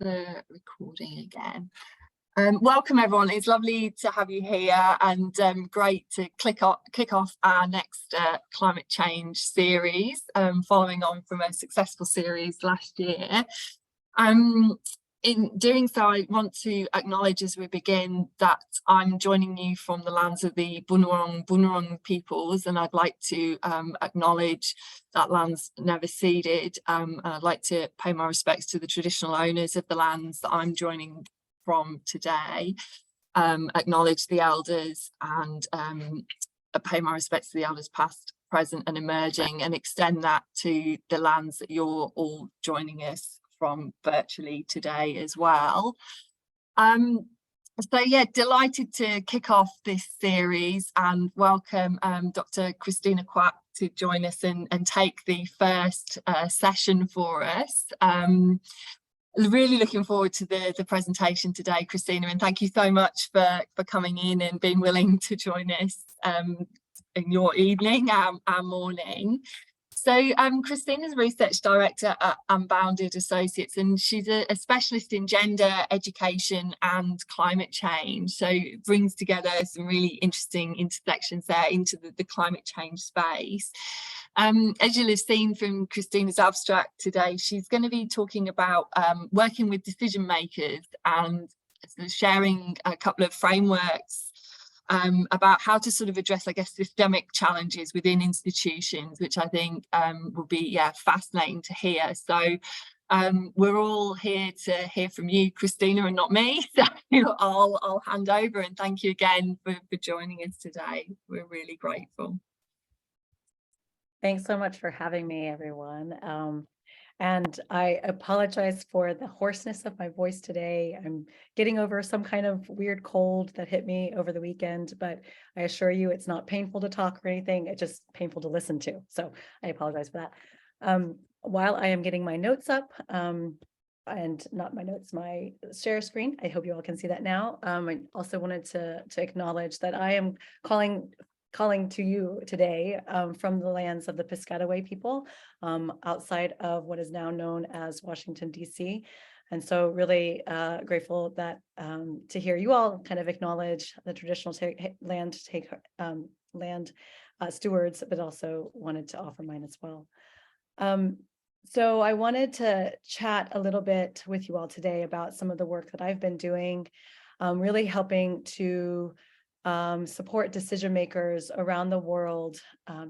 the recording again. Welcome everyone, it's lovely to have you here, and great to kick off our next climate change series, following on from a successful series last year. In doing so, I want to acknowledge as we begin that I'm joining you from the lands of the Bunurong peoples, and I'd like to acknowledge that land's never ceded. I'd like to pay my respects to the traditional owners of the lands that I'm joining from today, acknowledge the elders, and pay my respects to the elders past, present and emerging, and extend that to the lands that you're all joining us from virtually today as well. So yeah, delighted to kick off this series and welcome Dr. Christina Kwauk to join us and take the first session for us. Really looking forward to the presentation today, Christina, and thank you so much for coming in and being willing to join us in your evening, our morning. So Christina's research director at Unbounded Associates, and she's a specialist in gender, education and climate change. So it brings together some really interesting intersections there into the climate change space. As you'll have seen from Christina's abstract today, she's going to be talking about working with decision makers and sharing a couple of frameworks about how to sort of address, I guess, systemic challenges within institutions, which I think will be fascinating to hear. So we're all here to hear from you, Christina, and not me. So I'll hand over, and thank you again for joining us today. We're really grateful. Thanks so much for having me, everyone. And I apologize for the hoarseness of my voice today. I'm getting over some kind of weird cold that hit me over the weekend, but I assure you it's not painful to talk or anything. It's just painful to listen to. So I apologize for that. While I am getting my notes up, and not my notes, my share screen, I hope you all can see that now. I also wanted to acknowledge that I am calling to you today from the lands of the Piscataway people, outside of what is now known as Washington, D.C. And so really grateful that to hear you all kind of acknowledge the traditional land stewards, but also wanted to offer mine as well. So I wanted to chat a little bit with you all today about some of the work that I've been doing, really helping to support decision makers around the world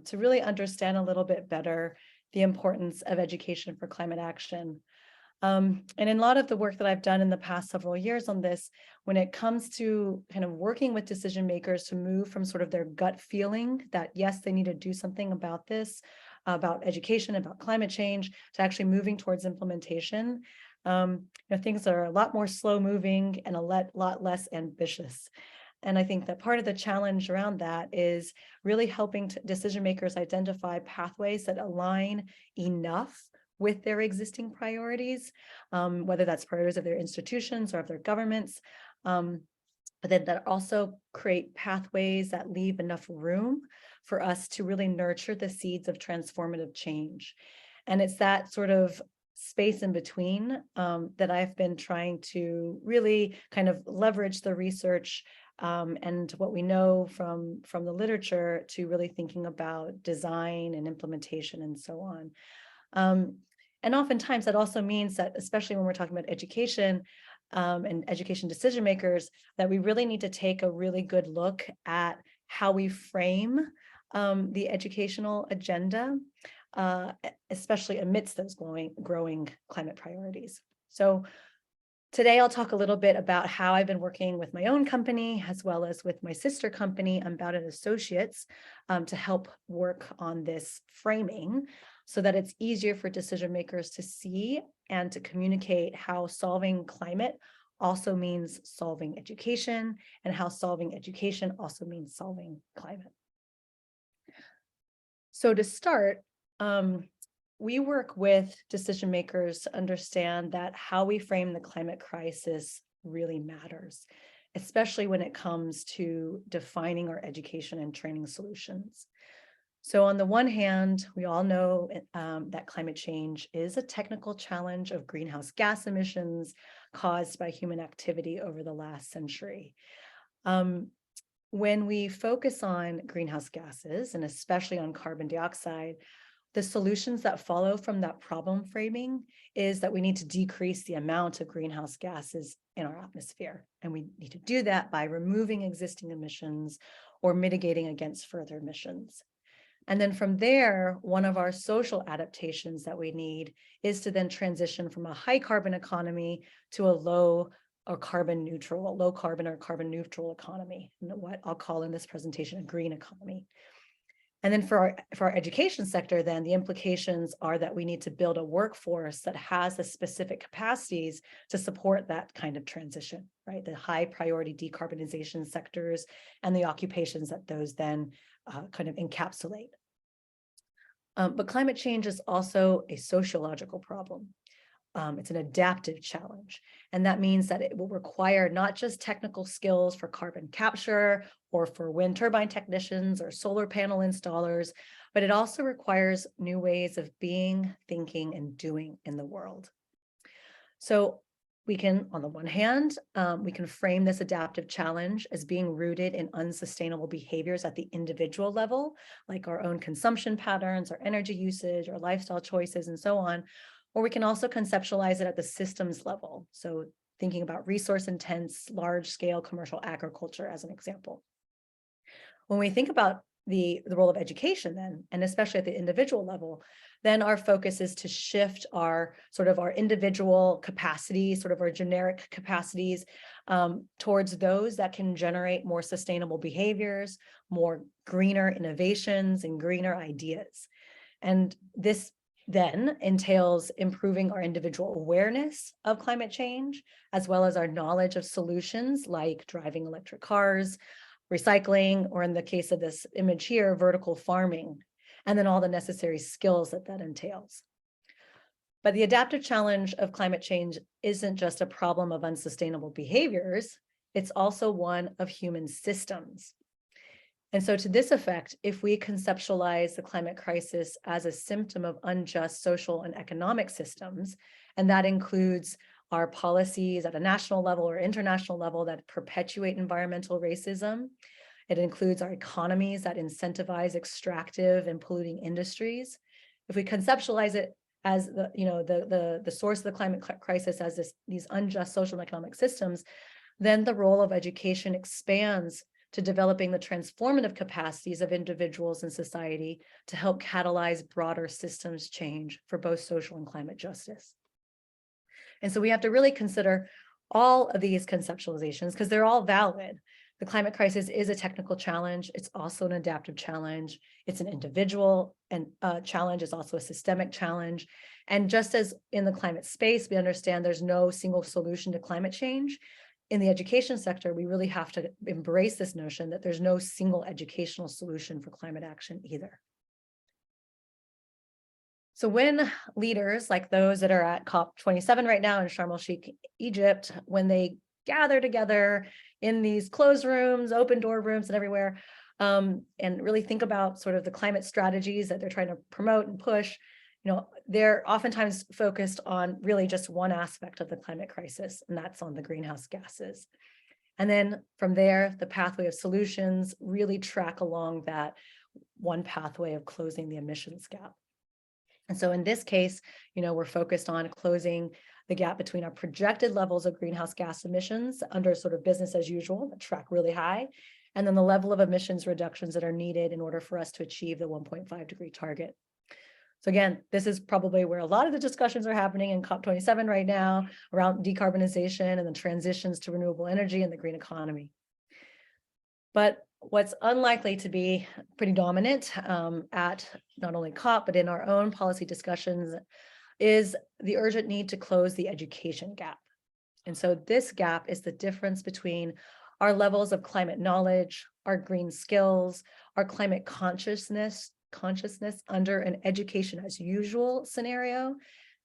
to really understand a little bit better the importance of education for climate action. And in a lot of the work that I've done in the past several years on this, when it comes to kind of working with decision makers to move from sort of their gut feeling that, yes, they need to do something about this, about education, about climate change, to actually moving towards implementation, things are a lot more slow moving and a lot less ambitious. And I think that part of the challenge around that is really helping decision makers identify pathways that align enough with their existing priorities, whether that's priorities of their institutions or of their governments, but then that also create pathways that leave enough room for us to really nurture the seeds of transformative change. And it's that sort of space in between that I've been trying to really kind of leverage the research and what we know from the literature to really thinking about design and implementation and so on. And oftentimes that also means that, especially when we're talking about education and education decision makers, that we really need to take a really good look at how we frame the educational agenda, especially amidst those growing climate priorities. So today, I'll talk a little bit about how I've been working with my own company, as well as with my sister company, Unbounded Associates, to help work on this framing so that it's easier for decision makers to see and to communicate how solving climate also means solving education, and how solving education also means solving climate. So to start, we work with decision makers to understand that how we frame the climate crisis really matters, especially when it comes to defining our education and training solutions. So on the one hand, we all know that climate change is a technical challenge of greenhouse gas emissions, caused by human activity over the last century. When we focus on greenhouse gases, and especially on carbon dioxide, the solutions that follow from that problem framing is that we need to decrease the amount of greenhouse gases in our atmosphere. And we need to do that by removing existing emissions or mitigating against further emissions. And then from there, one of our social adaptations that we need is to then transition from a high carbon economy to a low or carbon neutral, low carbon or carbon neutral economy, what I'll call in this presentation a green economy. And then for our education sector, then the implications are that we need to build a workforce that has the specific capacities to support that kind of transition, right? The high priority decarbonization sectors and the occupations that those then kind of encapsulate. But climate change is also a sociological problem. It's an adaptive challenge. And that means that it will require not just technical skills for carbon capture or for wind turbine technicians or solar panel installers, but it also requires new ways of being, thinking, and doing in the world. So we can, on the one hand, we can frame this adaptive challenge as being rooted in unsustainable behaviors at the individual level, like our own consumption patterns, our energy usage, our lifestyle choices, and so on. Or we can also conceptualize it at the systems level. So thinking about resource intense, large scale commercial agriculture as an example. When we think about the role of education then, and especially at the individual level, then our focus is to shift our individual capacities, sort of our generic capacities towards those that can generate more sustainable behaviors, more greener innovations and greener ideas. And this then entails improving our individual awareness of climate change, as well as our knowledge of solutions like driving electric cars, recycling, or in the case of this image here, vertical farming, and then all the necessary skills that entails. But the adaptive challenge of climate change isn't just a problem of unsustainable behaviors, it's also one of human systems. And so to this effect, if we conceptualize the climate crisis as a symptom of unjust social and economic systems, and that includes our policies at a national level or international level that perpetuate environmental racism, it includes our economies that incentivize extractive and polluting industries. If we conceptualize it as the source of the climate crisis as these unjust social and economic systems, then the role of education expands to developing the transformative capacities of individuals and society to help catalyze broader systems change for both social and climate justice. And so we have to really consider all of these conceptualizations because they're all valid. The climate crisis is a technical challenge. It's also an adaptive challenge. It's an individual and challenge. It's also a systemic challenge. And just as in the climate space, we understand there's no single solution to climate change. In the education sector, we really have to embrace this notion that there's no single educational solution for climate action either. So when leaders like those that are at COP27 right now in Sharm el-Sheikh, Egypt, when they gather together in these closed rooms, open door rooms and everywhere, and really think about sort of the climate strategies that they're trying to promote and push, they're oftentimes focused on really just one aspect of the climate crisis, and that's on the greenhouse gases. And then from there, the pathway of solutions really track along that one pathway of closing the emissions gap. And so in this case, we're focused on closing the gap between our projected levels of greenhouse gas emissions under sort of business as usual that track really high, and then the level of emissions reductions that are needed in order for us to achieve the 1.5 degree target. So again, this is probably where a lot of the discussions are happening in COP27 right now around decarbonization and the transitions to renewable energy and the green economy. But what's unlikely to be pretty dominant at not only COP, but in our own policy discussions is the urgent need to close the education gap. And so this gap is the difference between our levels of climate knowledge, our green skills, our climate consciousness under an education as usual scenario,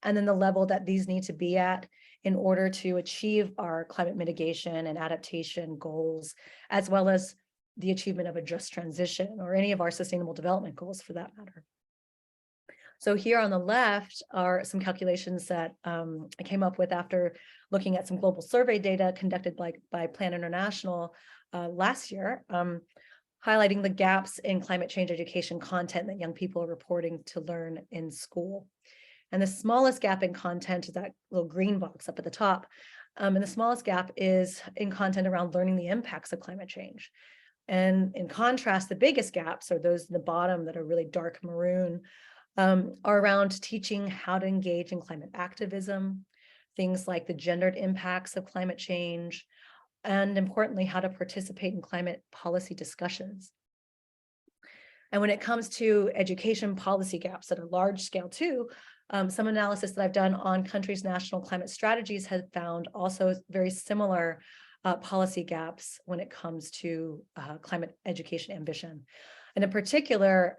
and then the level that these need to be at in order to achieve our climate mitigation and adaptation goals, as well as the achievement of a just transition or any of our sustainable development goals for that matter. So here on the left are some calculations that I came up with after looking at some global survey data conducted by Plan International last year, highlighting the gaps in climate change education content that young people are reporting to learn in school. And the smallest gap in content is that little green box up at the top. And the smallest gap is in content around learning the impacts of climate change. And in contrast, the biggest gaps are those in the bottom that are really dark maroon, are around teaching how to engage in climate activism, things like the gendered impacts of climate change, and importantly, how to participate in climate policy discussions. And when it comes to education policy gaps that are large scale too, some analysis that I've done on countries' national climate strategies has found also very similar policy gaps when it comes to climate education ambition. And in particular,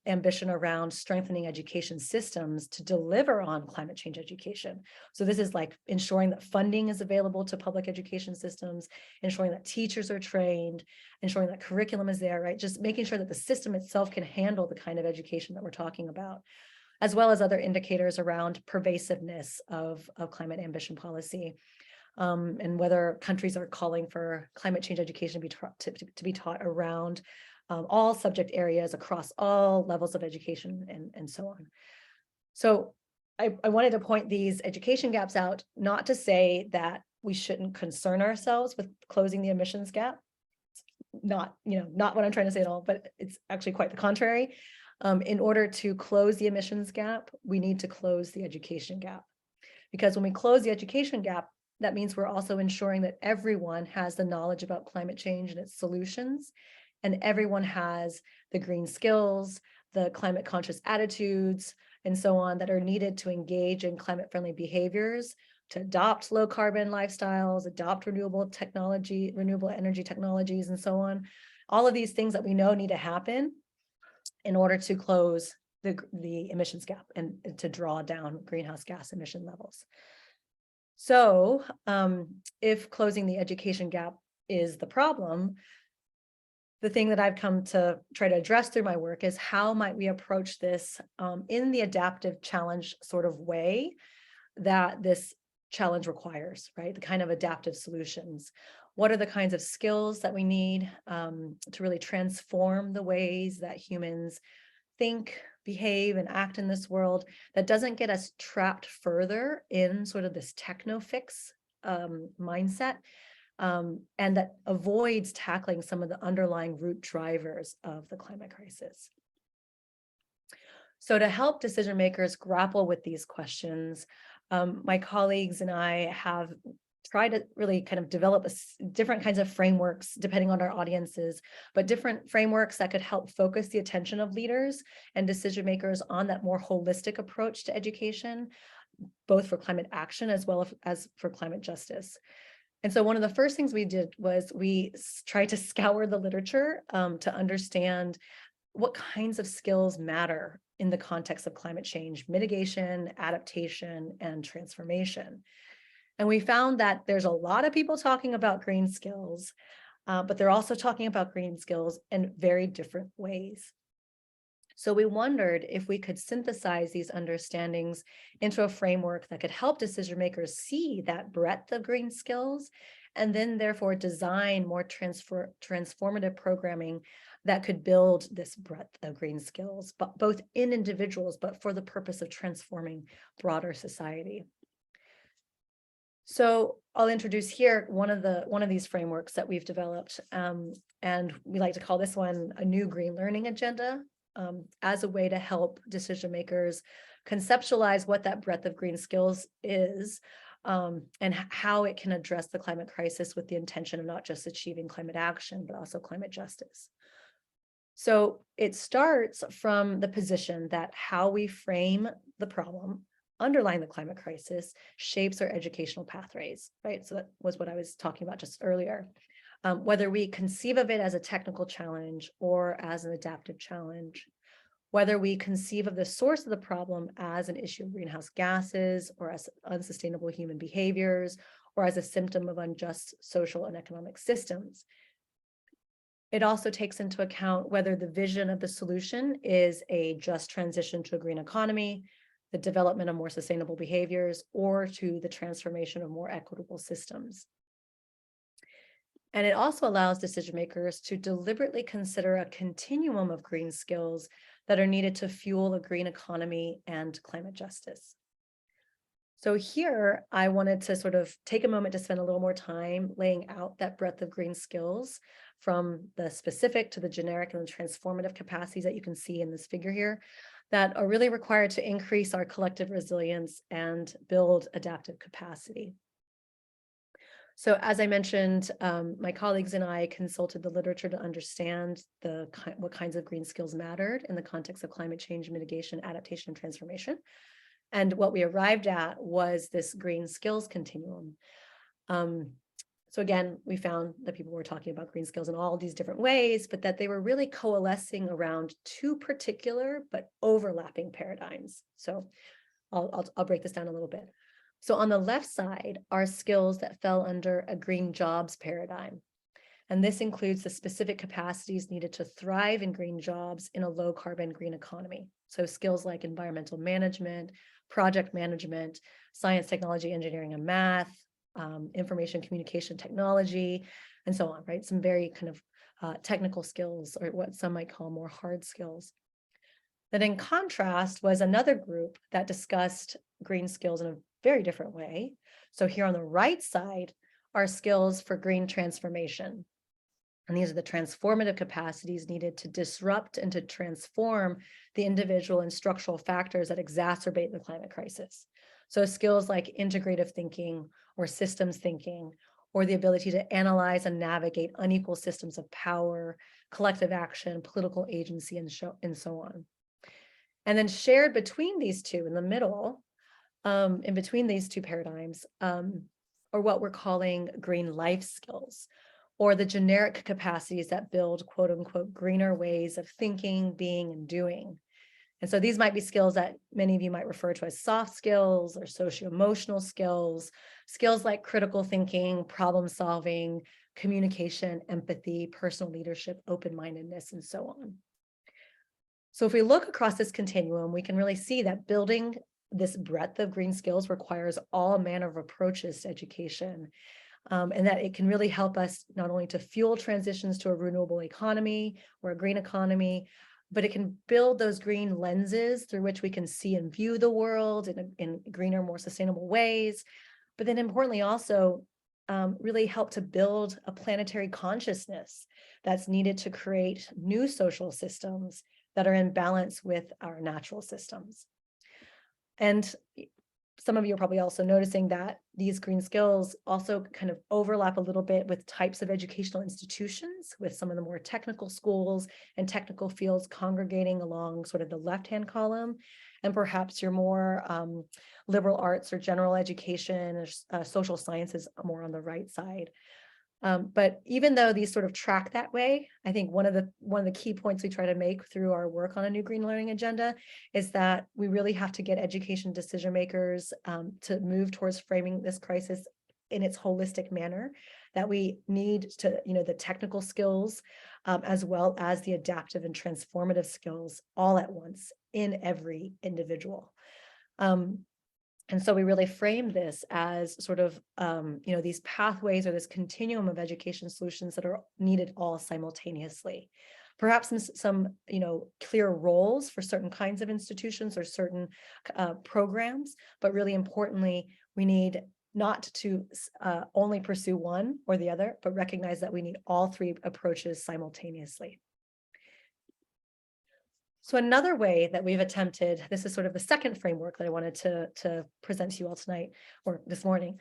ambition around strengthening education systems to deliver on climate change education. So this is like ensuring that funding is available to public education systems, ensuring that teachers are trained, ensuring that curriculum is there, right? Just making sure that the system itself can handle the kind of education that we're talking about, as well as other indicators around pervasiveness of climate ambition policy. And whether countries are calling for climate change education to be taught around all subject areas across all levels of education and so on. So I wanted to point these education gaps out, not to say that we shouldn't concern ourselves with closing the emissions gap. Not what I'm trying to say at all, but it's actually quite the contrary. In order to close the emissions gap, we need to close the education gap. Because when we close the education gap, that means we're also ensuring that everyone has the knowledge about climate change and its solutions, and everyone has the green skills, the climate conscious attitudes, and so on that are needed to engage in climate friendly behaviors, to adopt low carbon lifestyles, adopt renewable energy technologies, and so on. All of these things that we know need to happen in order to close the emissions gap and to draw down greenhouse gas emission levels. So if closing the education gap is the problem, the thing that I've come to try to address through my work is how might we approach this in the adaptive challenge sort of way that this challenge requires, right? The kind of adaptive solutions. What are the kinds of skills that we need to really transform the ways that humans think, behave, and act in this world that doesn't get us trapped further in sort of this techno fix mindset, and that avoids tackling some of the underlying root drivers of the climate crisis. So to help decision makers grapple with these questions, my colleagues and I have tried to really kind of develop different kinds of frameworks depending on our audiences, but different frameworks that could help focus the attention of leaders and decision makers on that more holistic approach to education, both for climate action as well as for climate justice. And so one of the first things we did was we tried to scour the literature to understand what kinds of skills matter in the context of climate change, mitigation, adaptation, and transformation. And we found that there's a lot of people talking about green skills, but they're also talking about green skills in very different ways. So we wondered if we could synthesize these understandings into a framework that could help decision makers see that breadth of green skills, and then therefore design more transformative programming that could build this breadth of green skills, but both in individuals, but for the purpose of transforming broader society. So I'll introduce here one of these frameworks that we've developed, and we like to call this one a new green learning agenda, as a way to help decision makers conceptualize what that breadth of green skills is, and how it can address the climate crisis with the intention of not just achieving climate action, but also climate justice. So it starts from the position that how we frame the problem underlying the climate crisis shapes our educational pathways, right? So that was what I was talking about just earlier. Whether we conceive of it as a technical challenge or as an adaptive challenge, whether we conceive of the source of the problem as an issue of greenhouse gases or as unsustainable human behaviors or as a symptom of unjust social and economic systems. It also takes into account whether the vision of the solution is a just transition to a green economy, the development of more sustainable behaviors, or to the transformation of more equitable systems. And it also allows decision makers to deliberately consider a continuum of green skills that are needed to fuel a green economy and climate justice. So here, I wanted to sort of take a moment to spend a little more time laying out that breadth of green skills, from the specific to the generic and the transformative capacities that you can see in this figure here, that are really required to increase our collective resilience and build adaptive capacity. So as I mentioned, my colleagues and I consulted the literature to understand what kinds of green skills mattered in the context of climate change mitigation, adaptation, and transformation. And what we arrived at was this green skills continuum. So again, we found that people were talking about green skills in all these different ways, but that they were really coalescing around two particular but overlapping paradigms. So I'll break this down a little bit. So on the left side are skills that fell under a green jobs paradigm. And this includes the specific capacities needed to thrive in green jobs in a low carbon green economy. So skills like environmental management, project management, science, technology, engineering, and math, information communication technology, and so on, right? Some very kind of technical skills, or what some might call more hard skills. Then in contrast was another group that discussed green skills in a very different way. So here on the right side are skills for green transformation. And these are the transformative capacities needed to disrupt and to transform the individual and structural factors that exacerbate the climate crisis. So skills like integrative thinking or systems thinking, or the ability to analyze and navigate unequal systems of power, collective action, political agency, and so on. And then shared between these two in the middle, in between these two paradigms, are what we're calling green life skills, or the generic capacities that build quote unquote greener ways of thinking, being, and doing. And so these might be skills that many of you might refer to as soft skills or socio-emotional skills, skills like critical thinking, problem solving, communication, empathy, personal leadership, open-mindedness, and so on. So if we look across this continuum, we can really see that building this breadth of green skills requires all manner of approaches to education. And that it can really help us not only to fuel transitions to a renewable economy or a green economy, but it can build those green lenses through which we can see and view the world in greener, more sustainable ways. But then importantly also really help to build a planetary consciousness that's needed to create new social systems that are in balance with our natural systems. And some of you are probably also noticing that these green skills also kind of overlap a little bit with types of educational institutions, with some of the more technical schools and technical fields congregating along sort of the left-hand column, and perhaps your more liberal arts or general education or social sciences more on the right side. But even though these sort of track that way, I think one of the key points we try to make through our work on a new green learning agenda is that we really have to get education decision makers to move towards framing this crisis in its holistic manner, that we need to, the technical skills as well as the adaptive and transformative skills all at once in every individual. And so we really frame this as sort of, these pathways or this continuum of education solutions that are needed all simultaneously. Perhaps some clear roles for certain kinds of institutions or certain programs, but really importantly, we need not to only pursue one or the other, but recognize that we need all three approaches simultaneously. So another way that we've attempted, this is sort of the second framework that I wanted to present to you all tonight or this morning.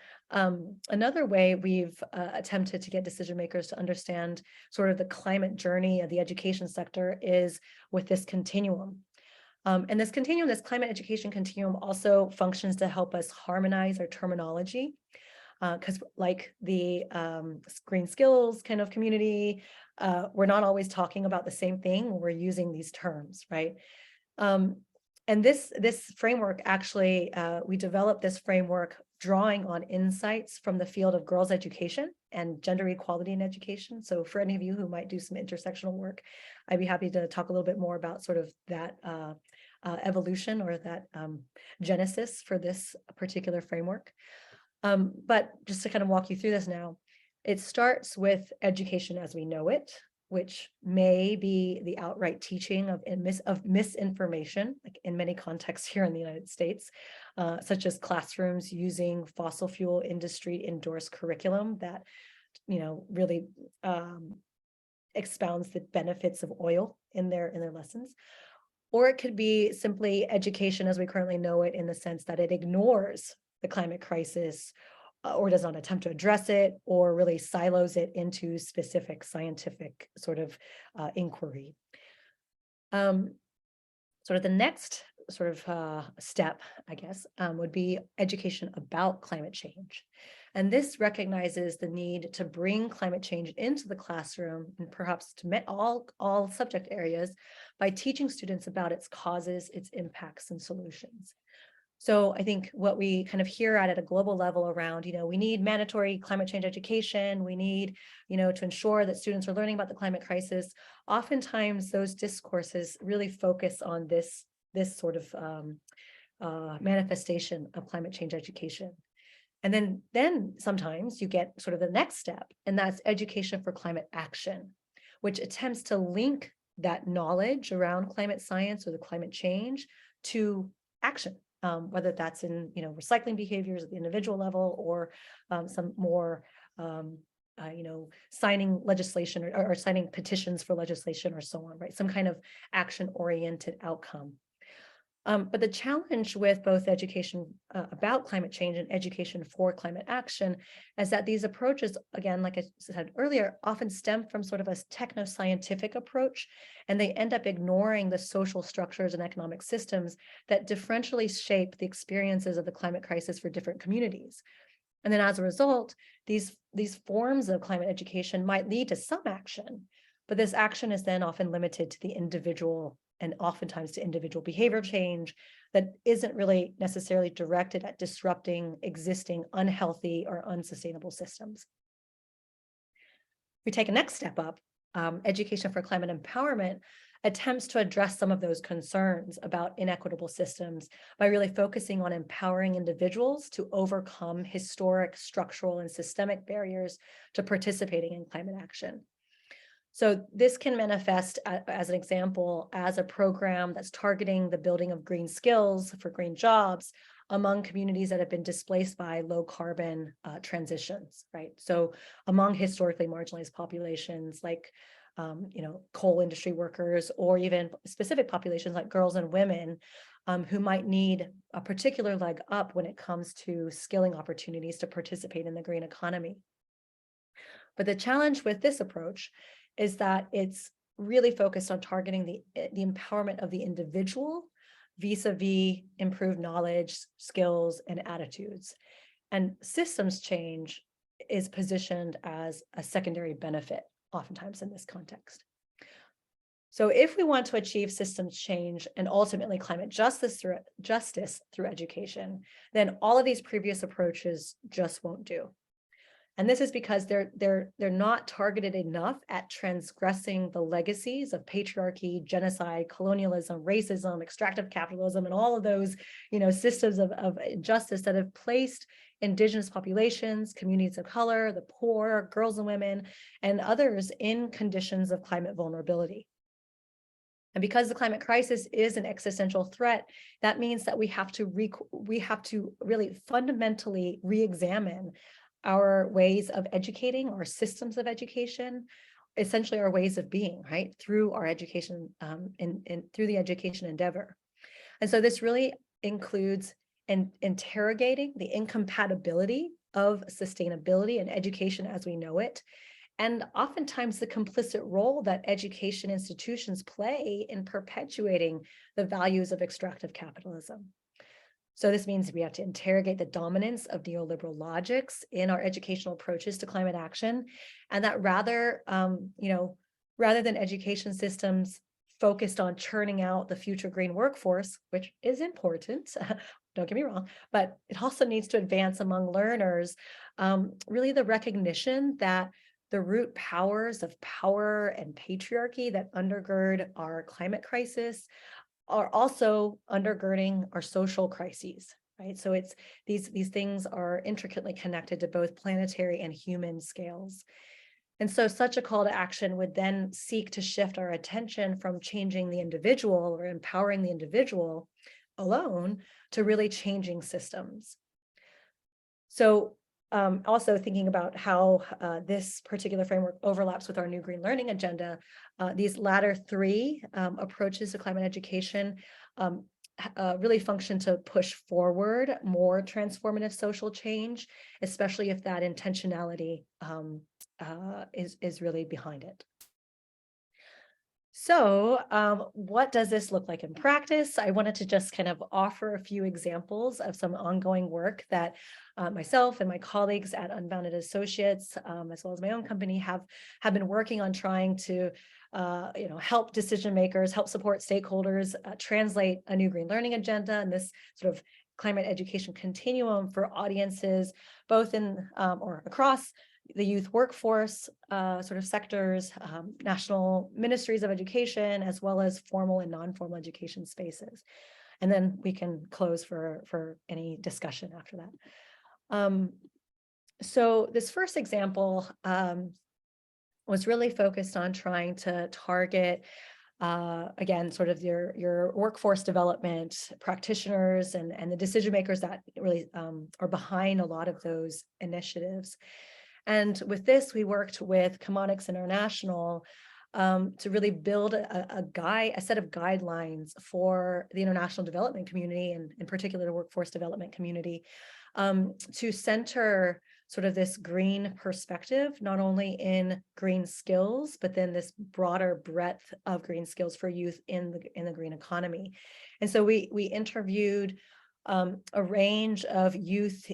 Another way we've attempted to get decision makers to understand sort of the climate journey of the education sector is with this continuum. And this continuum, this climate education continuum, also functions to help us harmonize our terminology. Because like the green skills kind of community, we're not always talking about the same thing when we're using these terms, right? And this framework, actually, we developed this framework drawing on insights from the field of girls' education and gender equality in education. So for any of you who might do some intersectional work, I'd be happy to talk a little bit more about sort of that evolution or that genesis for this particular framework. But just to kind of walk you through this now, it starts with education as we know it, which may be the outright teaching of misinformation, like in many contexts here in the United States, such as classrooms using fossil fuel industry endorsed curriculum that, really expounds the benefits of oil in their lessons. Or it could be simply education as we currently know it, in the sense that it ignores the climate crisis or does not attempt to address it, or really silos it into specific scientific sort of inquiry. Sort of the next sort of step, I guess, would be education about climate change. And this recognizes the need to bring climate change into the classroom and perhaps to all subject areas by teaching students about its causes, its impacts, and solutions. So I think what we kind of hear at a global level around, we need mandatory climate change education. We need, to ensure that students are learning about the climate crisis. Oftentimes those discourses really focus on this sort of manifestation of climate change education. And then sometimes you get sort of the next step, and that's education for climate action, which attempts to link that knowledge around climate science or the climate change to action. Whether that's in recycling behaviors at the individual level, or some more signing legislation or signing petitions for legislation or so on, right? Some kind of action-oriented outcome. But the challenge with both education about climate change and education for climate action is that these approaches, again, like I said earlier, often stem from sort of a techno-scientific approach, and they end up ignoring the social structures and economic systems that differentially shape the experiences of the climate crisis for different communities. And then as a result, these forms of climate education might lead to some action, but this action is then often limited to the individual, and oftentimes to individual behavior change that isn't really necessarily directed at disrupting existing unhealthy or unsustainable systems. We take a next step up. Education for climate empowerment attempts to address some of those concerns about inequitable systems by really focusing on empowering individuals to overcome historic, structural, and systemic barriers to participating in climate action. So this can manifest, as an example, as a program that's targeting the building of green skills for green jobs among communities that have been displaced by low carbon transitions, right? So among historically marginalized populations like, coal industry workers, or even specific populations like girls and women who might need a particular leg up when it comes to skilling opportunities to participate in the green economy. But the challenge with this approach is that it's really focused on targeting the empowerment of the individual vis-a-vis improved knowledge, skills, and attitudes. And systems change is positioned as a secondary benefit, oftentimes in this context. So if we want to achieve systems change and ultimately climate justice through education, then all of these previous approaches just won't do. And this is because they're not targeted enough at transgressing the legacies of patriarchy, genocide, colonialism, racism, extractive capitalism, and all of those, systems of injustice that have placed Indigenous populations, communities of color, the poor, girls and women, and others in conditions of climate vulnerability. And because the climate crisis is an existential threat, that means that we have to really fundamentally re-examine our ways of educating, our systems of education, essentially our ways of being, right, through our education through the education endeavor. And so this really includes interrogating the incompatibility of sustainability and education as we know it, and oftentimes the complicit role that education institutions play in perpetuating the values of extractive capitalism. So this means we have to interrogate the dominance of neoliberal logics in our educational approaches to climate action, and that rather than education systems focused on churning out the future green workforce, which is important, don't get me wrong, but it also needs to advance among learners, really the recognition that the root powers of power and patriarchy that undergird our climate crisis are also undergirding our social crises, right? So it's these things are intricately connected to both planetary and human scales. And so such a call to action would then seek to shift our attention from changing the individual or empowering the individual alone to really changing systems. So also thinking about how this particular framework overlaps with our new green learning agenda, these latter three approaches to climate education really function to push forward more transformative social change, especially if that intentionality is really behind it. So what does this look like in practice? I wanted to just kind of offer a few examples of some ongoing work that myself and my colleagues at Unbounded Associates, as well as my own company, have been working on trying to help decision makers, help support stakeholders, translate a new green learning agenda and this sort of climate education continuum for audiences, both in or across the youth workforce sort of sectors, national ministries of education, as well as formal and non-formal education spaces. And then we can close for any discussion after that. So this first example was really focused on trying to target again, sort of your workforce development practitioners and the decision makers that really are behind a lot of those initiatives. And with this, we worked with Chemonics International to really build a set of guidelines for the international development community, and in particular the workforce development community, to center sort of this green perspective, not only in green skills, but then this broader breadth of green skills for youth in the green economy. And so we interviewed a range of youth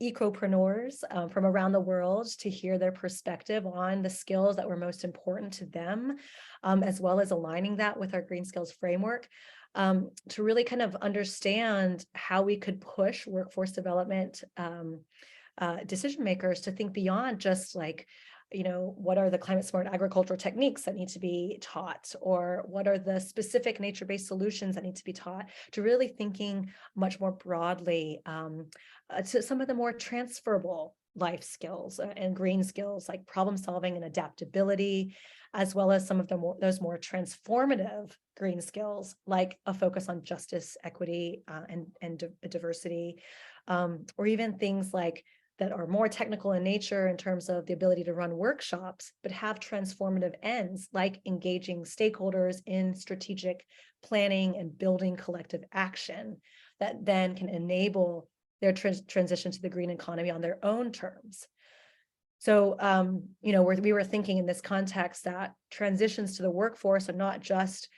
ecopreneurs from around the world to hear their perspective on the skills that were most important to them, as well as aligning that with our green skills framework, to really kind of understand how we could push workforce development decision makers to think beyond just like, what are the climate smart agricultural techniques that need to be taught, or what are the specific nature-based solutions that need to be taught, to really thinking much more broadly to some of the more transferable life skills and green skills like problem solving and adaptability, as well as some of those more transformative green skills like a focus on justice, equity, and diversity, or even things like that are more technical in nature in terms of the ability to run workshops, but have transformative ends like engaging stakeholders in strategic planning and building collective action that then can enable their transition to the green economy on their own terms. So, we were thinking in this context that transitions to the workforce are not just,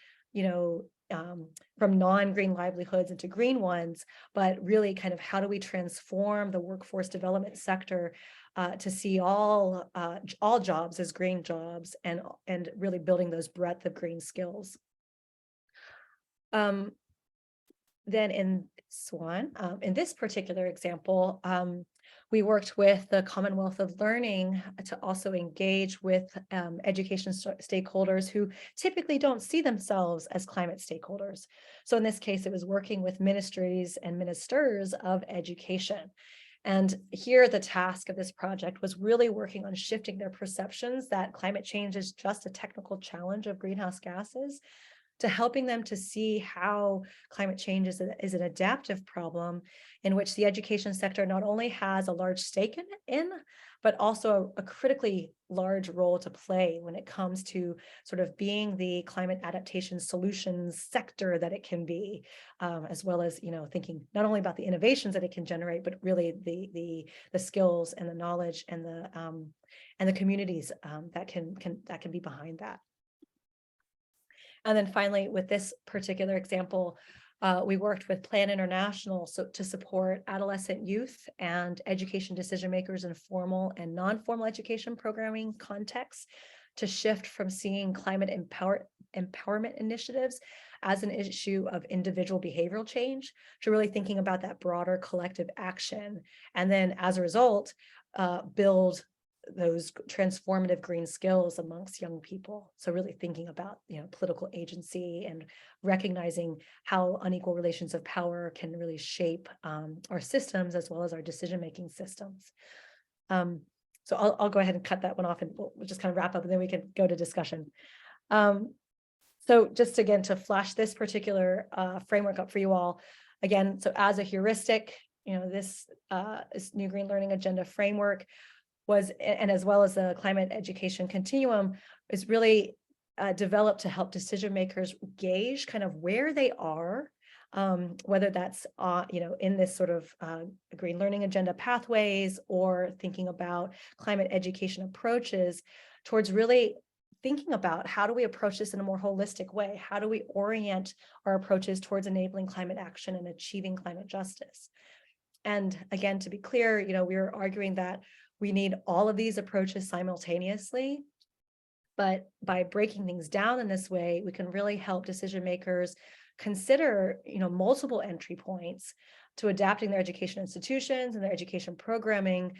from non-green livelihoods into green ones, but really kind of how do we transform the workforce development sector to see all jobs as green jobs, and really building those breadth of green skills. Then in this particular example, we worked with the Commonwealth of Learning to also engage with education stakeholders who typically don't see themselves as climate stakeholders. So in this case, it was working with ministries and ministers of education. And here the task of this project was really working on shifting their perceptions that climate change is just a technical challenge of greenhouse gases, to helping them to see how climate change is an adaptive problem in which the education sector not only has a large stake in, but also a critically large role to play when it comes to sort of being the climate adaptation solutions sector that it can be, as well as, thinking not only about the innovations that it can generate, but really the skills and the knowledge and the communities that can be behind that. And then finally, with this particular example, we worked with Plan International to support adolescent youth and education decision makers in formal and non-formal education programming contexts to shift from seeing climate empowerment initiatives as an issue of individual behavioral change, to really thinking about that broader collective action. And then as a result, build those transformative green skills amongst young people. So really thinking about, political agency and recognizing how unequal relations of power can really shape our systems as well as our decision-making systems. So I'll go ahead and cut that one off, and we'll just kind of wrap up, and then we can go to discussion. So just again, to flash this particular framework up for you all, again, so as a heuristic, this new Green Learning Agenda framework was, and as well as the climate education continuum, is really developed to help decision makers gauge kind of where they are, whether that's in this sort of Green Learning Agenda pathways, or thinking about climate education approaches, towards really thinking about how do we approach this in a more holistic way? How do we orient our approaches towards enabling climate action and achieving climate justice? And again, to be clear, we're arguing that we need all of these approaches simultaneously, but by breaking things down in this way, we can really help decision makers consider, multiple entry points to adapting their education institutions and their education programming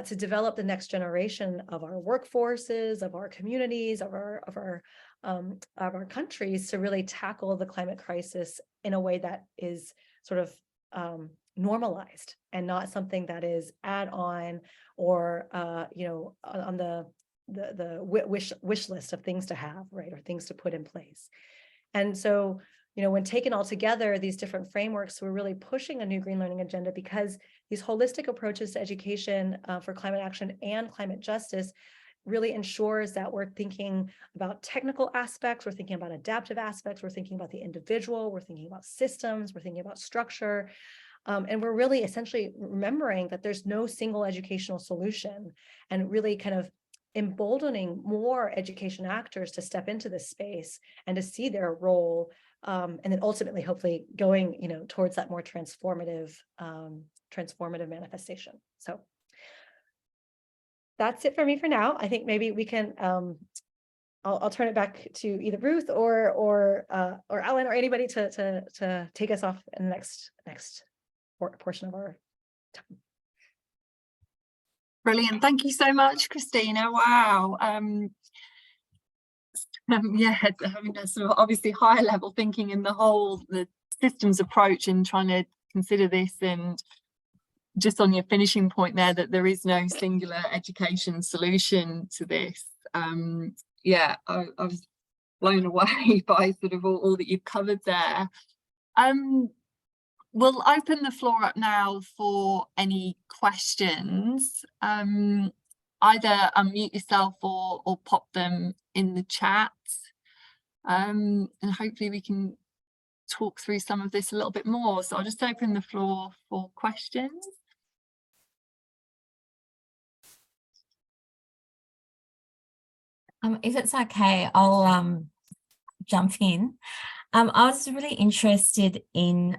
to develop the next generation of our workforces, of our communities, of our countries, to really tackle the climate crisis in a way that is sort of normalized, and not something that is add-on or on the wish list of things to have, right, or things to put in place. And so, when taken all together, these different frameworks, we're really pushing a new Green Learning Agenda, because these holistic approaches to education for climate action and climate justice really ensures that we're thinking about technical aspects, we're thinking about adaptive aspects, we're thinking about the individual, we're thinking about systems, we're thinking about structure. And we're really essentially remembering that there's no single educational solution, and really kind of emboldening more education actors to step into this space and to see their role, and then ultimately, hopefully, going towards that more transformative manifestation. So that's it for me for now. I think maybe we can. I'll turn it back to either Ruth or Alan or anybody to take us off in the next portion of our time. Brilliant. Thank you so much, Christina. Wow. Yeah, having that sort of obviously higher level thinking in the systems approach, and trying to consider this, and just on your finishing point there, that there is no singular education solution to this. Yeah, I was blown away by sort of all that you've covered there. We'll open the floor up now for any questions. Either unmute yourself or pop them in the chat. And hopefully we can talk through some of this a little bit more. So I'll just open the floor for questions. If it's okay, I'll jump in. I was really interested in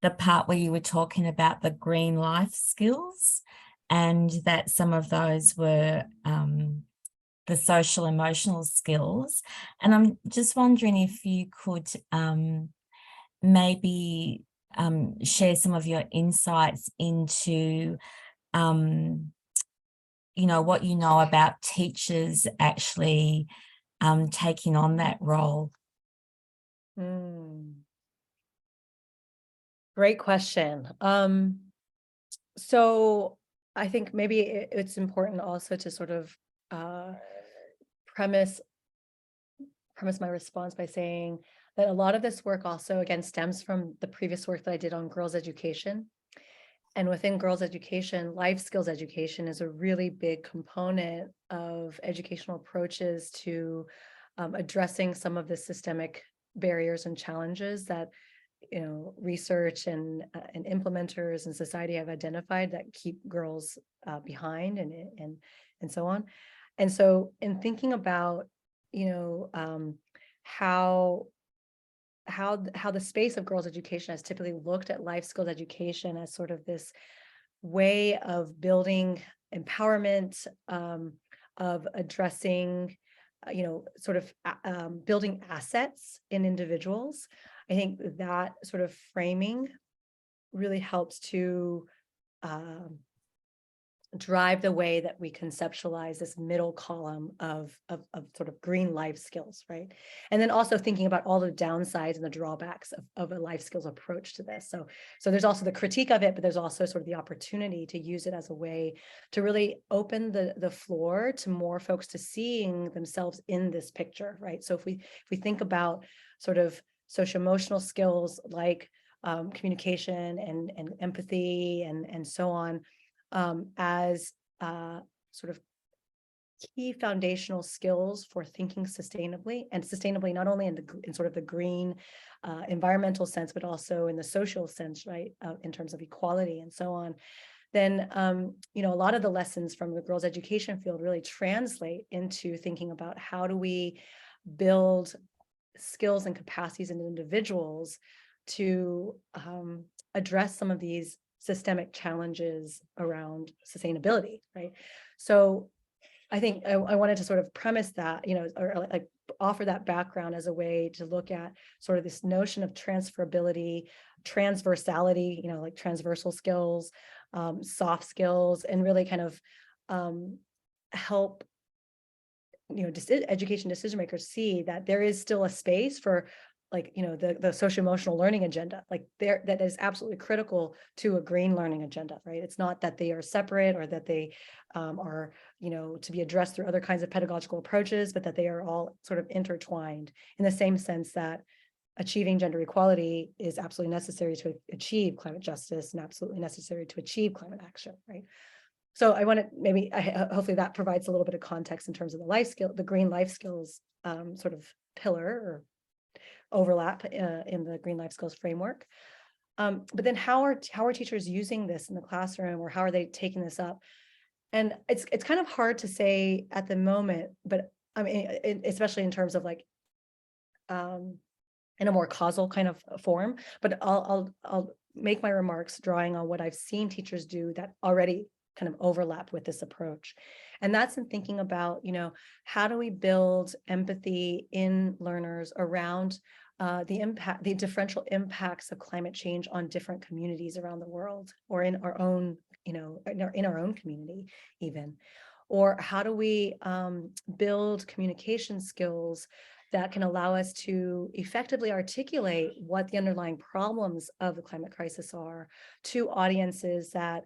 the part where you were talking about the green life skills, and that some of those were the social emotional skills. And I'm just wondering if you could maybe share some of your insights into what you know about teachers actually taking on that role. Great question. So I think maybe it's important also to sort of premise my response by saying that a lot of this work also, again, stems from the previous work that I did on girls' education. And within girls' education, life skills education is a really big component of educational approaches to addressing some of the systemic barriers and challenges that research and implementers and society have identified that keep girls behind and so on. And so in thinking about how the space of girls' education has typically looked at life skills education as sort of this way of building empowerment, of addressing sort of building assets in individuals. I think that sort of framing really helps to drive the way that we conceptualize this middle column of sort of green life skills, right? And then also thinking about all the downsides and the drawbacks of a life skills approach to this. So there's also the critique of it, but there's also sort of the opportunity to use it as a way to really open the floor to more folks to seeing themselves in this picture, right? So if we think about sort of social emotional skills like communication and empathy and so on, as sort of key foundational skills for thinking sustainably, and sustainably not only in sort of the green environmental sense, but also in the social sense, right, in terms of equality and so on, then a lot of the lessons from the girls' education field really translate into thinking about how do we build skills and capacities in individuals to address some of these systemic challenges around sustainability, right? So I think I wanted to sort of premise that, or like offer that background as a way to look at sort of this notion of transferability, transversality, like transversal skills, soft skills, and really kind of help education decision makers see that there is still a space for the social emotional learning agenda, that is absolutely critical to a green learning agenda, right? It's not that they are separate or that they are to be addressed through other kinds of pedagogical approaches, but that they are all sort of intertwined in the same sense that achieving gender equality is absolutely necessary to achieve climate justice and absolutely necessary to achieve climate action, right? So I want to hopefully that provides a little bit of context in terms of the green life skills sort of pillar or overlap in the green life skills framework. But then how are teachers using this in the classroom, or how are they taking this up? And it's kind of hard to say at the moment, but I mean, especially in terms of in a more causal kind of form, but I'll make my remarks drawing on what I've seen teachers do that already kind of overlap with this approach. And that's in thinking about, how do we build empathy in learners around the differential impacts of climate change on different communities around the world, or in our own, in our own community even, or how do we build communication skills that can allow us to effectively articulate what the underlying problems of the climate crisis are to audiences that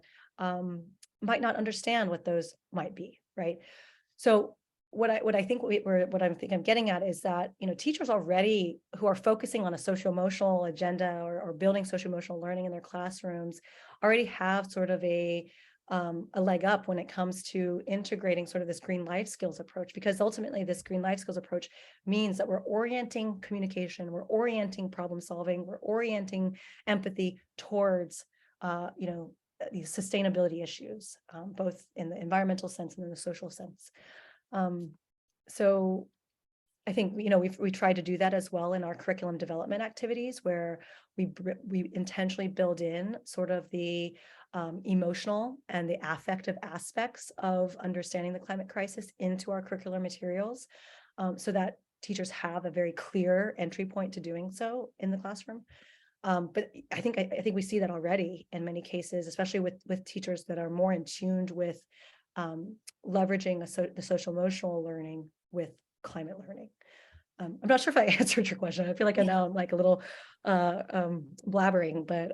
might not understand what those might be, right? So what I'm getting at is that teachers already who are focusing on a socio-emotional agenda or building socio-emotional learning in their classrooms already have sort of a leg up when it comes to integrating sort of this green life skills approach, because ultimately this green life skills approach means that we're orienting communication, we're orienting problem solving, we're orienting empathy towards these sustainability issues, both in the environmental sense and in the social sense. So I think, we try to do that as well in our curriculum development activities, where we intentionally build in sort of the emotional and the affective aspects of understanding the climate crisis into our curricular materials, so that teachers have a very clear entry point to doing so in the classroom. But I think we see that already in many cases, especially with teachers that are more in tuned with leveraging the social emotional learning with climate learning. I'm not sure if I answered your question. I feel like now I'm like a little blabbering, but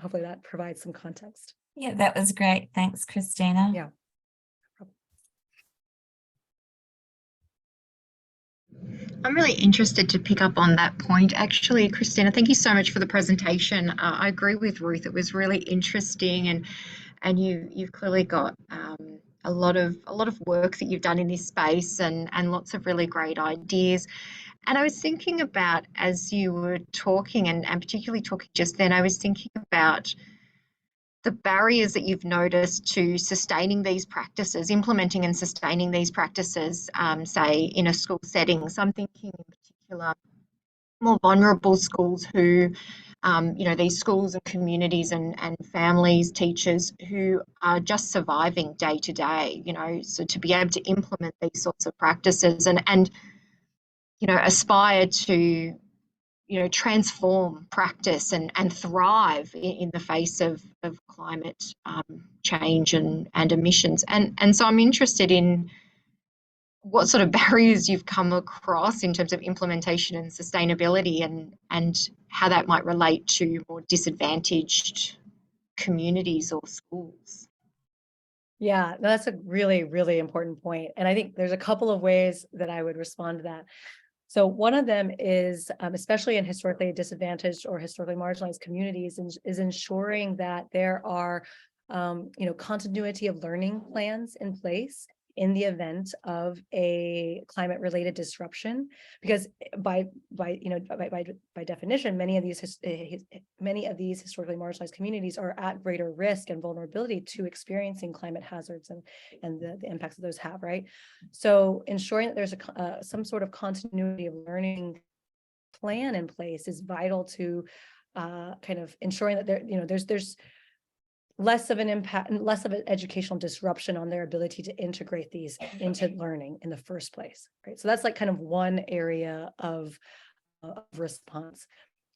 hopefully that provides some context. Yeah, that was great. Thanks, Christina. Yeah. I'm really interested to pick up on that point. Actually, Christina, thank you so much for the presentation. I agree with Ruth. It was really interesting, and you've clearly got a lot of work that you've done in this space, and lots of really great ideas. And I was thinking about, as you were talking, and particularly talking just then, I was thinking about the barriers that you've noticed to sustaining these practices, implementing and sustaining these practices, say in a school setting. So I'm thinking in particular more vulnerable schools who these schools and communities and families, teachers who are just surviving day to day, so to be able to implement these sorts of practices and aspire to, transform practice and thrive in the face of climate change and emissions. And so I'm interested in what sort of barriers you've come across in terms of implementation and sustainability and how that might relate to more disadvantaged communities or schools. Yeah, no, that's a really, really important point. And I think there's a couple of ways that I would respond to that. So one of them is, especially in historically disadvantaged or historically marginalized communities, is ensuring that there are, continuity of learning plans in place in the event of a climate-related disruption, because by definition, many of these historically marginalized communities are at greater risk and vulnerability to experiencing climate hazards and the impacts that those have, right? So ensuring that there's some sort of continuity of learning plan in place is vital to kind of ensuring that there's less of an impact and less of an educational disruption on their ability to integrate these into learning in the first place, right? So that's like kind of one area of response.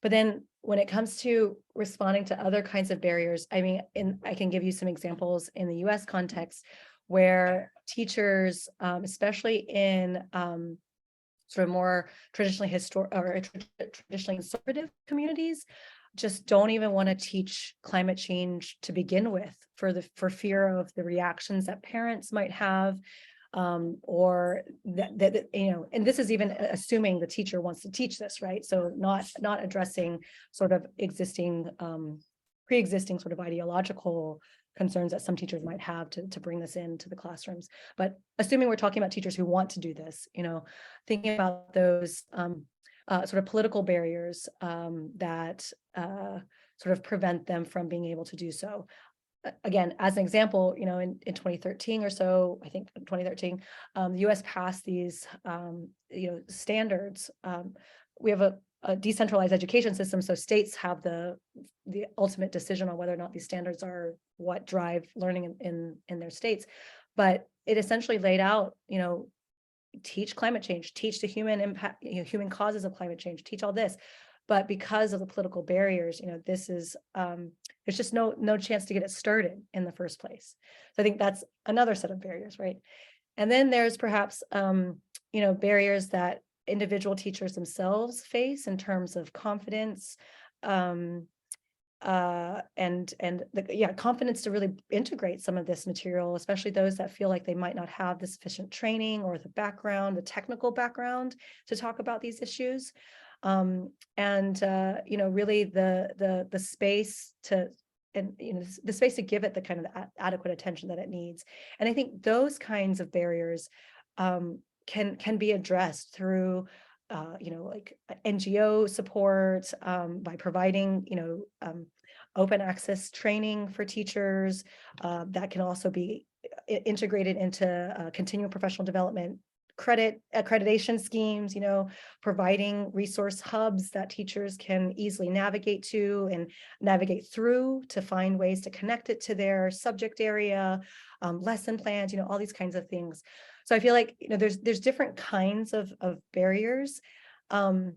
But then when it comes to responding to other kinds of barriers, I mean, I can give you some examples in the US context where teachers, especially in sort of more traditionally traditionally conservative communities, just don't even want to teach climate change to begin with for fear of the reactions that parents might have, or that and this is even assuming the teacher wants to teach this, right? So not addressing sort of pre-existing sort of ideological concerns that some teachers might have to bring this into the classrooms. But assuming we're talking about teachers who want to do this, thinking about those sort of political barriers that sort of prevent them from being able to do so. Again, as an example, in 2013 or so, I think 2013, the US passed these, standards. We have a decentralized education system, so states have the ultimate decision on whether or not these standards are what drive learning in their states. But it essentially laid out, teach climate change, teach the human impact, human causes of climate change, teach all this. But because of the political barriers, this is there's just no chance to get it started in the first place. So I think that's another set of barriers, right? And then there's perhaps barriers that individual teachers themselves face in terms of confidence, confidence to really integrate some of this material, especially those that feel like they might not have the sufficient training or the technical background to talk about these issues. Really the space to, the space to give it the kind of adequate attention that it needs. And I think those kinds of barriers can be addressed through like NGO support, by providing open access training for teachers that can also be integrated into continuing professional development accreditation schemes, providing resource hubs that teachers can easily navigate to and navigate through to find ways to connect it to their subject area, lesson plans, all these kinds of things. So I feel like, there's different kinds of barriers. And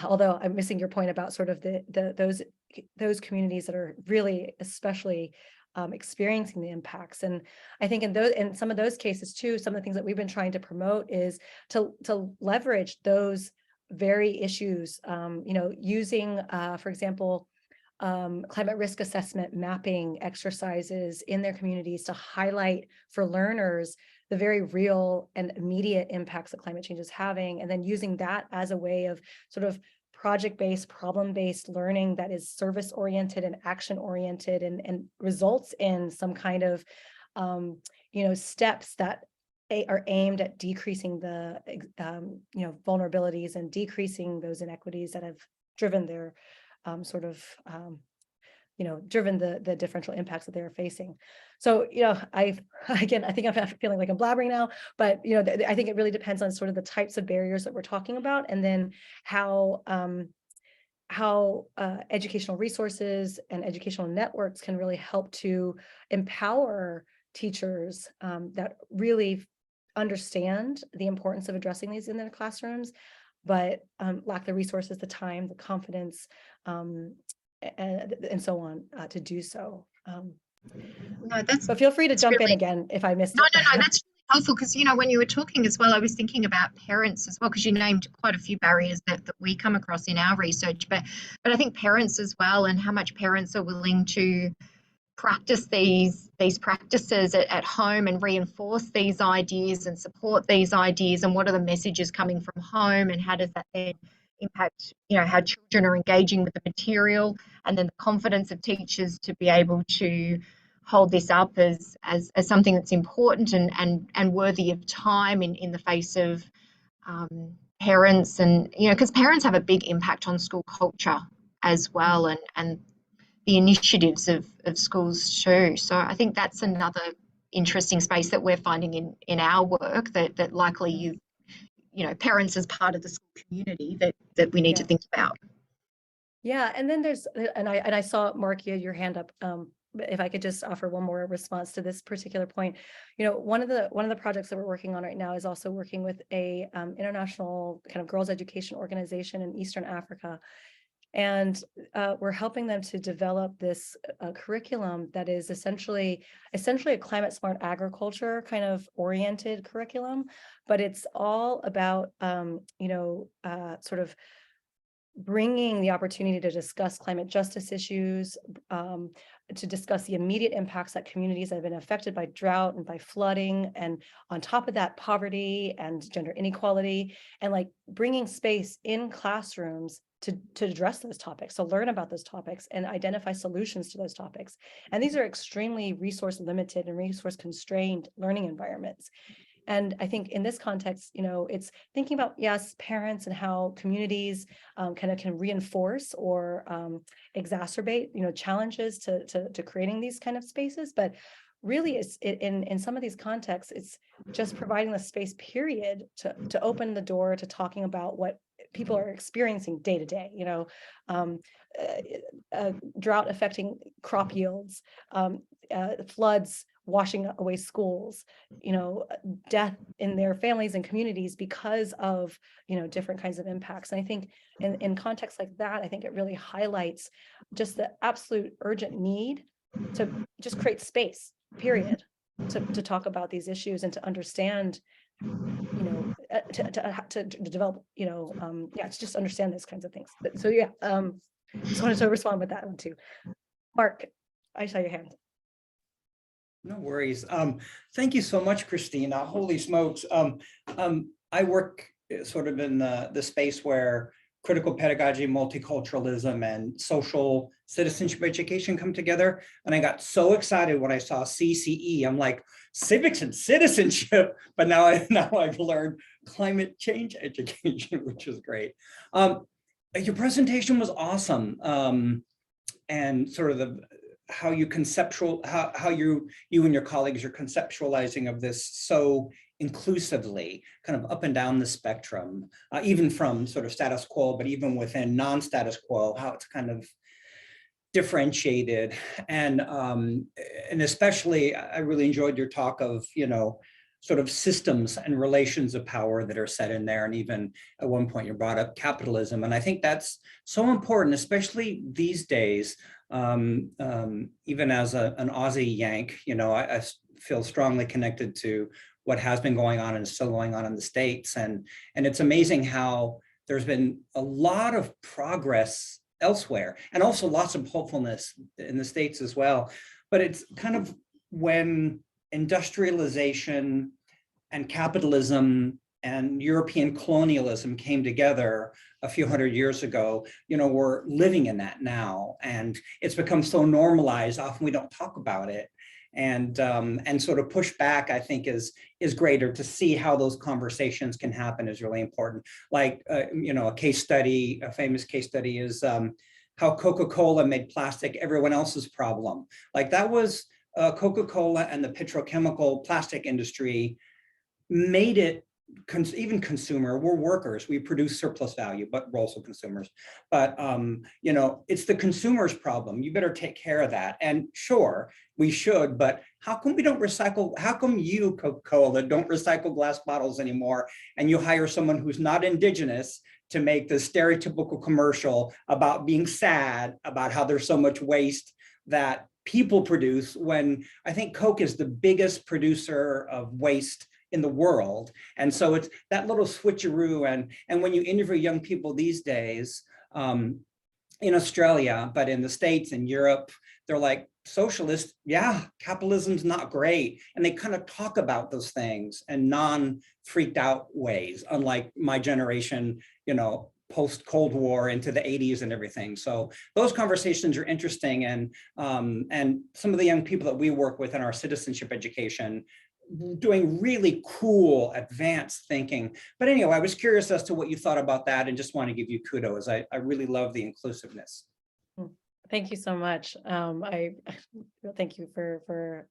although I'm missing your point about sort of those communities that are really especially experiencing the impacts. And I think in some of those cases too, some of the things that we've been trying to promote is to leverage those very issues, using, for example, climate risk assessment mapping exercises in their communities to highlight for learners the very real and immediate impacts that climate change is having, and then using that as a way of sort of project-based, problem-based learning that is service-oriented and action-oriented and results in some kind of, steps that are aimed at decreasing the, vulnerabilities and decreasing those inequities that have driven their driven the differential impacts that they're facing. So, I think I'm feeling like I'm blabbering now, but, I think it really depends on sort of the types of barriers that we're talking about, and then how, how educational resources and educational networks can really help to empower teachers that really understand the importance of addressing these in their classrooms, but lack the resources, the time, the confidence, and so on to do so. No, that's But feel free to jump in really again if I missed no, it. no, no, that's really helpful because, when you were talking as well, I was thinking about parents as well, because you named quite a few barriers that we come across in our research, but I think parents as well, and how much parents are willing to practice these practices at home and reinforce these ideas and support these ideas, and what are the messages coming from home, and how does that then impact how children are engaging with the material, and then the confidence of teachers to be able to hold this up as something that's important and worthy of time in the face of parents, and because parents have a big impact on school culture as well, and the initiatives of schools too. So I think that's another interesting space that we're finding in our work, that likely parents as part of the school community that we need to think about. Yeah, and then there's, and I saw, Mark, you had your hand up. If I could just offer one more response to this particular point, one of the projects that we're working on right now is also working with a international kind of girls' education organization in Eastern Africa. And we're helping them to develop this curriculum that is essentially a climate smart agriculture kind of oriented curriculum, but it's all about sort of bringing the opportunity to discuss climate justice issues, to discuss the immediate impacts that communities that have been affected by drought and by flooding, and on top of that, poverty and gender inequality, and like bringing space in classrooms to address those topics, to learn about those topics and identify solutions to those topics. And these are extremely resource limited and resource constrained learning environments. And I think in this context, it's thinking about, yes, parents and how communities can reinforce or exacerbate, challenges to creating these kind of spaces. But really, in some of these contexts, it's just providing the space, period, to open the door to talking about what people are experiencing day to day, drought affecting crop yields, floods washing away schools, death in their families and communities because of, different kinds of impacts. And I think in contexts like that, I think it really highlights just the absolute urgent need to just create space, period, to talk about these issues and to understand, to develop, to just understand these kinds of things. So yeah, just wanted to respond with that one too. Mark, I saw your hand. No worries. Thank you so much, Christina. Holy smokes. I work sort of in the space where critical pedagogy, multiculturalism, and social citizenship education come together. And I got so excited when I saw CCE. I'm like, civics and citizenship, but now I've learned climate change education, which is great. Your presentation was awesome. And sort of how you and your colleagues are conceptualizing of this so inclusively, kind of up and down the spectrum, even from sort of status quo, but even within non-status quo, how it's kind of differentiated. And especially, I really enjoyed your talk of, sort of systems and relations of power that are set in there. And even at one point you brought up capitalism. And I think that's so important, especially these days. Even as an Aussie Yank, I feel strongly connected to what has been going on and is still going on in the States. And it's amazing how there's been a lot of progress elsewhere, and also lots of hopefulness in the States as well. But it's kind of when industrialization and capitalism and European colonialism came together a few hundred years ago, we're living in that now. And it's become so normalized, often we don't talk about it. And sort of push back, I think, is greater. To see how those conversations can happen is really important. Like, a famous case study is how Coca-Cola made plastic everyone else's problem. Like, that was Coca-Cola and the petrochemical plastic industry made it even consumer, we're workers, we produce surplus value, but we're also consumers. But, you know, it's the consumer's problem. You better take care of that. And sure, we should, but how come we don't recycle? How come you, Coca-Cola, don't recycle glass bottles anymore? And you hire someone who's not indigenous to make the stereotypical commercial about being sad about how there's so much waste that people produce, when I think Coke is the biggest producer of waste in the world. And so it's that little switcheroo. And when you interview young people these days, in Australia, but in the States and Europe, they're like, socialist, yeah, capitalism's not great. And they kind of talk about those things in non-freaked out ways, unlike my generation, you know, post-Cold War into the 80s and everything. So those conversations are interesting. And some of the young people that we work with in our citizenship education doing really cool advanced thinking. But anyway, I was curious as to what you thought about that, and just want to give you kudos. I really love the inclusiveness. Thank you so much. I thank you for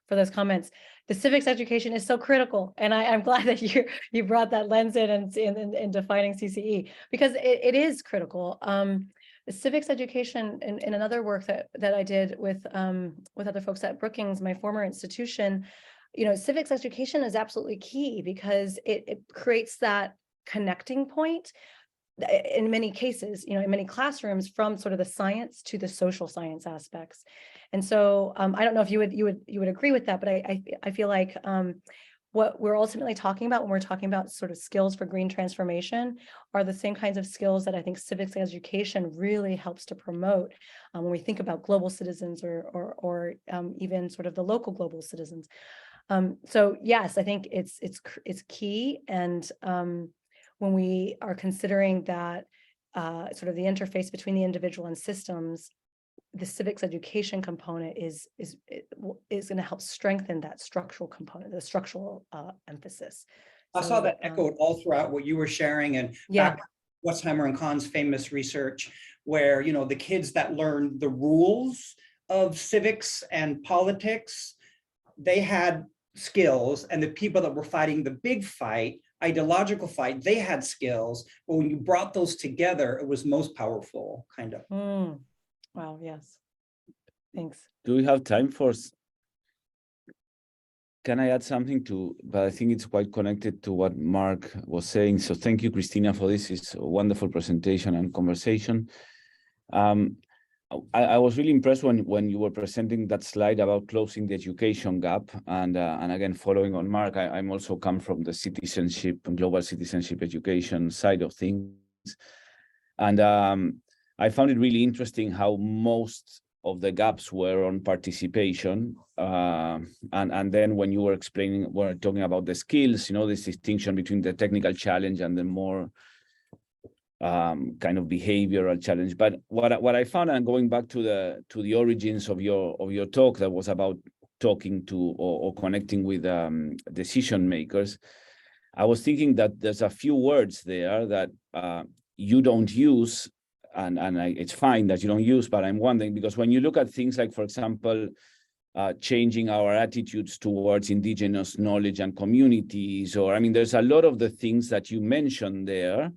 those comments. The civics education is so critical, and I'm glad that you brought that lens in defining CCE, because it is critical. The civics education in another work that I did with other folks at Brookings, my former institution, you know, civics education is absolutely key, because it creates that connecting point in many cases, you know, in many classrooms, from sort of the science to the social science aspects. And so I don't know if you would agree with that, but I feel like what we're ultimately talking about when we're talking about sort of skills for green transformation are the same kinds of skills that I think civics education really helps to promote when we think about global citizens or even sort of the local global citizens. So yes, I think it's key. And when we are considering that sort of the interface between the individual and systems, the civics education component is going to help strengthen that structural component, the structural emphasis. I saw that echoed all throughout what you were sharing, and yeah, back Westheimer and Kahn's famous research, where, you know, the kids that learned the rules of civics and politics, they had skills, and the people that were fighting the big fight, ideological fight, they had skills, but when you brought those together, it was most powerful, kind of. Wow, yes, thanks. Do we have time for, can I add something to, but I think it's quite connected to what Mark was saying. So thank you, Christina, for this. It's a wonderful presentation and conversation. I was really impressed when you were presenting that slide about closing the education gap, and again, following on Mark, I'm also come from the citizenship and global citizenship education side of things, and I found it really interesting how most of the gaps were on participation, and then when you were talking about the skills, you know, this distinction between the technical challenge and the more kind of behavioral challenge. But what I found, and going back to the origins of your talk, that was about talking to or connecting with decision makers, I was thinking that there's a few words there that you don't use, and it's fine that you don't use, but I'm wondering, because when you look at things like, for example, changing our attitudes towards indigenous knowledge and communities, or I mean, there's a lot of the things that you mentioned there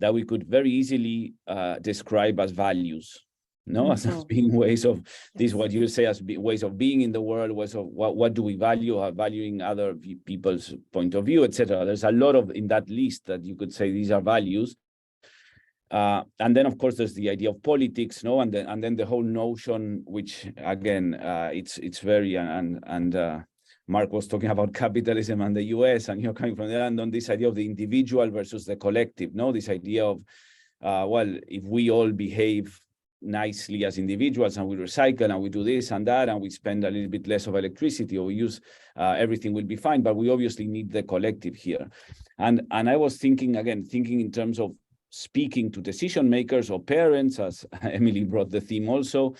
that we could very easily describe as values, no, as being ways of this, what you say as ways of being in the world, ways of what do we value, valuing other people's point of view, etc. There's a lot of in that list that you could say these are values. And then, of course, there's the idea of politics, no, and then the whole notion, which again, it's very and Mark was talking about capitalism and the US, and you're coming from there, and on this idea of the individual versus the collective, no, this idea of, well, if we all behave nicely as individuals and we recycle and we do this and that and we spend a little bit less of electricity or we use, everything will be fine, but we obviously need the collective here. And I was thinking in terms of speaking to decision makers or parents, as Emily brought the theme also,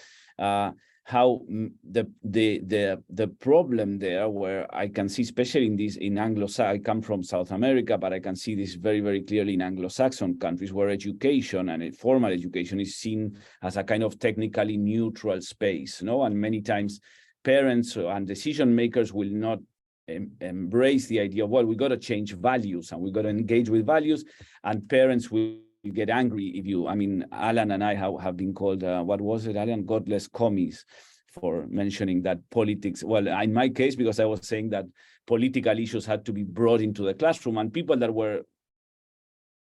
how the problem there, where I can see, especially in Anglo-Saxon, I come from South America, but I can see this very, very clearly in Anglo-Saxon countries, where education and formal education is seen as a kind of technically neutral space, no? And many times parents and decision makers will not embrace the idea of, well, we got to change values and we got to engage with values, and parents will get angry if you, I mean, Alan and I have been called, what was it, Alan? Godless commies for mentioning that politics, well, in my case, because I was saying that political issues had to be brought into the classroom, and people that were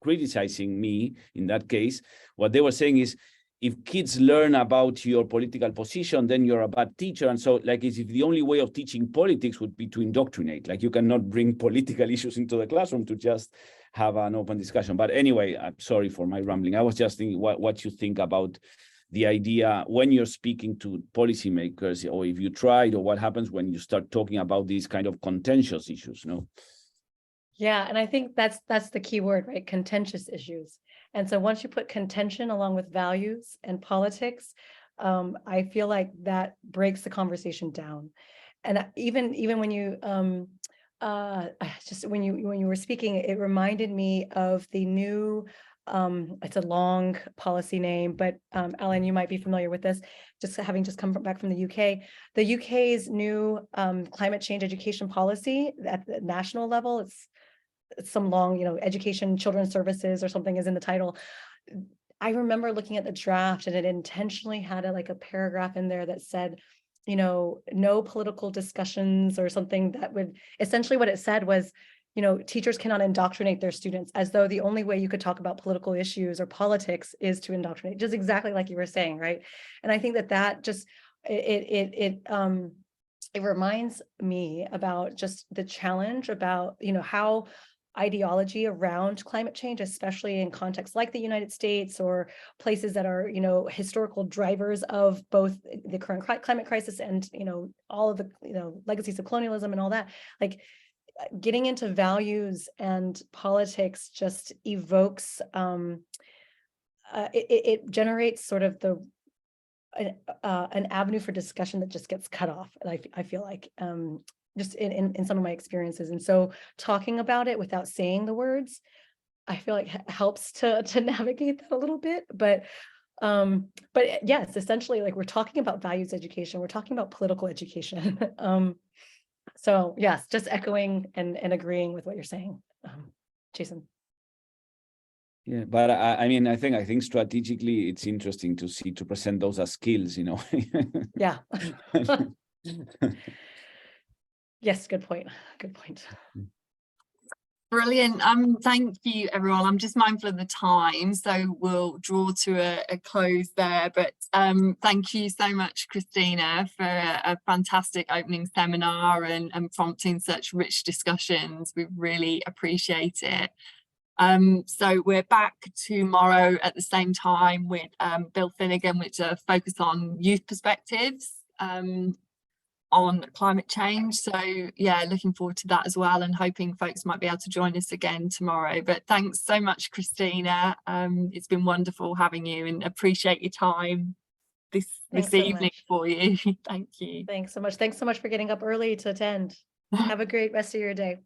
criticizing me in that case, what they were saying is, if kids learn about your political position, then you're a bad teacher. And so, like, if the only way of teaching politics would be to indoctrinate, like, you cannot bring political issues into the classroom to just have an open discussion. But anyway, I'm sorry for my rambling. I was just thinking what you think about the idea when you're speaking to policymakers, or if you tried, or what happens when you start talking about these kind of contentious issues, no? Yeah, and I think that's the key word, right? Contentious issues. And so once you put contention along with values and politics, I feel like that breaks the conversation down. And even when you just when you were speaking, it reminded me of the new it's a long policy name, but Alan, you might be familiar with this, just having just come back from the UK. The UK's new climate change education policy at the national level, it's some long, education, children's services or something is in the title. I remember looking at the draft, and it intentionally had a paragraph in there that said, no political discussions, or something that would, essentially what it said was, teachers cannot indoctrinate their students, as though the only way you could talk about political issues or politics is to indoctrinate, just exactly like you were saying, right? And I think that just, it reminds me about just the challenge about, how ideology around climate change, especially in contexts like the United States or places that are, historical drivers of both the current climate crisis and, all of the, legacies of colonialism and all that, like getting into values and politics just evokes, it generates sort of an avenue for discussion that just gets cut off. I feel like, just in some of my experiences. And so talking about it without saying the words, I feel like helps to navigate that a little bit. But yes, essentially, like, we're talking about values education, we're talking about political education. So yes, just echoing and agreeing with what you're saying, Jason. Yeah, but I mean, I think strategically it's interesting to present those as skills, Yeah. Yes, good point. Good point. Brilliant. Thank you, everyone. I'm just mindful of the time, so we'll draw to a close there. But thank you so much, Christina, for a fantastic opening seminar and prompting such rich discussions. We really appreciate it. So we're back tomorrow at the same time with Bill Finnegan, which are focused on youth perspectives on climate change. So yeah, looking forward to that as well, and hoping folks might be able to join us again tomorrow. But thanks so much, Christina. It's been wonderful having you, and appreciate your time this evening for you. Thank you. Thanks so much. Thanks so much for getting up early to attend. Have a great rest of your day.